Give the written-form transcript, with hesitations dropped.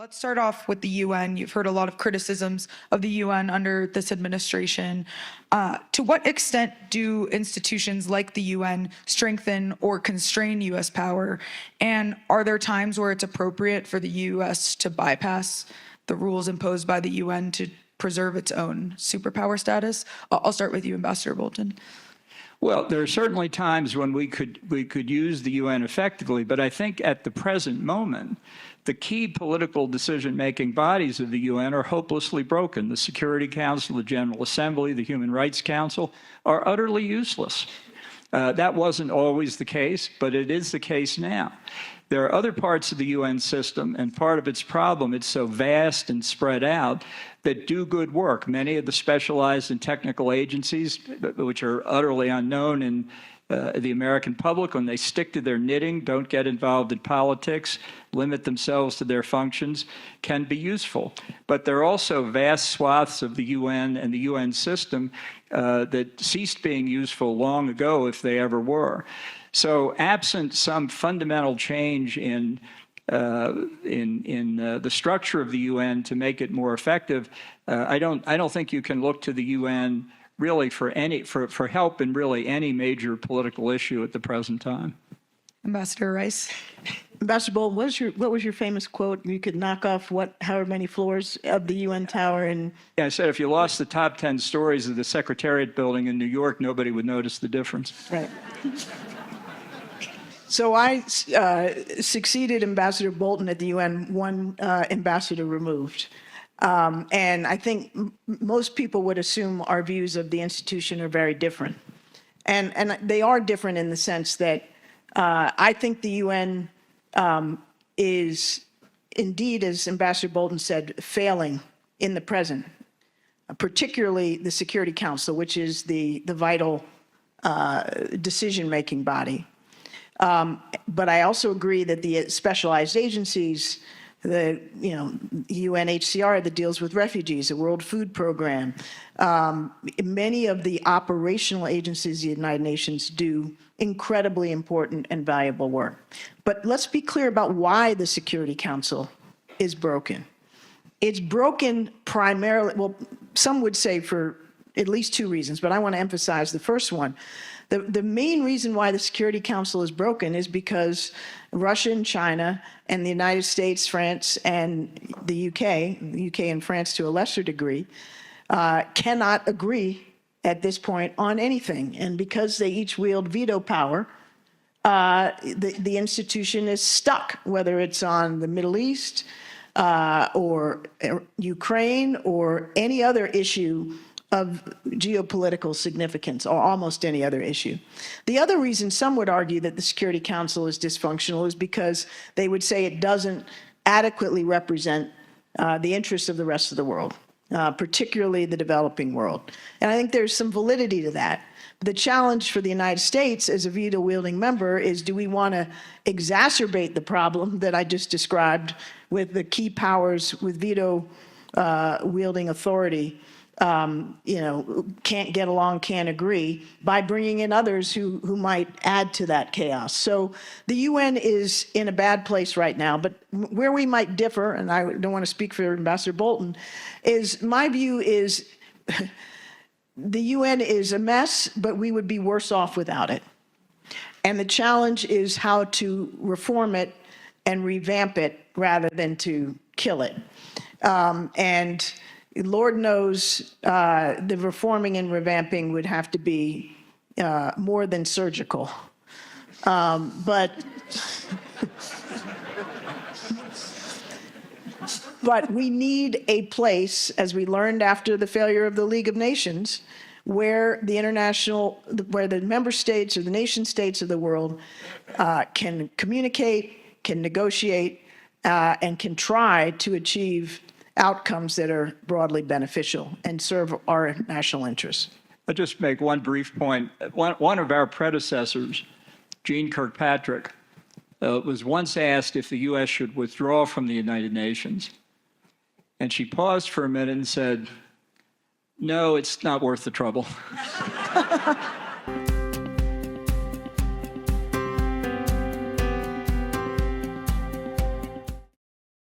Let's start off with the UN. You've heard a lot of criticisms of the UN under this administration. To what extent do institutions like the UN strengthen or constrain U.S. power? And are there times where it's appropriate for the U.S. to bypass the rules imposed by the UN to preserve its own superpower status? I'll start with you, Ambassador Bolton. Well, there are certainly times when we could use the UN effectively, but I think at the present moment, the key political decision-making bodies of the UN are hopelessly broken. The Security Council, the General Assembly, the Human Rights Council are utterly useless. That wasn't always the case, but it is the case now. There are other parts of the UN system, and part of its problem, it's so vast and spread out, that do good work. Many of the specialized and technical agencies, which are utterly unknown in the American public, when they stick to their knitting, don't get involved in politics, limit themselves to their functions, can be useful. But there are also vast swaths of the UN and the UN system that ceased being useful long ago, if they ever were. So absent some fundamental change in the structure of the UN to make it more effective, I don't think you can look to the UN really for help in really any major political issue at the present time. Ambassador Rice. Ambassador Bolton, what was your famous quote? You could knock off however many floors of the UN tower and... Yeah, I said if you lost the top 10 stories of the Secretariat building in New York, nobody would notice the difference. Right. So I succeeded Ambassador Bolton at the UN, one ambassador removed. And I think most people would assume our views of the institution are very different. And they are different in the sense that I think the UN is indeed, as Ambassador Bolton said, failing in the present, particularly the Security Council, which is the vital decision-making body. But I also agree that the specialized agencies, the UNHCR that deals with refugees, the World Food Program, many of the operational agencies of the United Nations do incredibly important and valuable work. But let's be clear about why the Security Council is broken. It's broken primarily, well, some would say for at least two reasons, but I want to emphasize the first one. The main reason why the Security Council is broken is because Russia and China and the United States, France, and the UK and France to a lesser degree, cannot agree at this point on anything. And because they each wield veto power, the institution is stuck, whether it's on the Middle East or Ukraine or any other issue of geopolitical significance, or almost any other issue. The other reason some would argue that the Security Council is dysfunctional is because they would say it doesn't adequately represent the interests of the rest of the world, particularly the developing world. And I think there's some validity to that. The challenge for the United States as a veto-wielding member is, do we want to exacerbate the problem that I just described with the key powers with veto-wielding authority, can't get along, can't agree, by bringing in others who might add to that chaos. So the UN is in a bad place right now, but where we might differ, and I don't want to speak for Ambassador Bolton, is my view is the UN is a mess, but we would be worse off without it. And the challenge is how to reform it and revamp it rather than to kill it. And Lord knows the reforming and revamping would have to be more than surgical. But we need a place, as we learned after the failure of the League of Nations, where the member states or the nation states of the world can communicate, can negotiate, and can try to achieve outcomes that are broadly beneficial and serve our national interests. I'll just make one brief point. One of our predecessors, Jeane Kirkpatrick, was once asked if the U.S. should withdraw from the United Nations. And she paused for a minute and said, "No, it's not worth the trouble."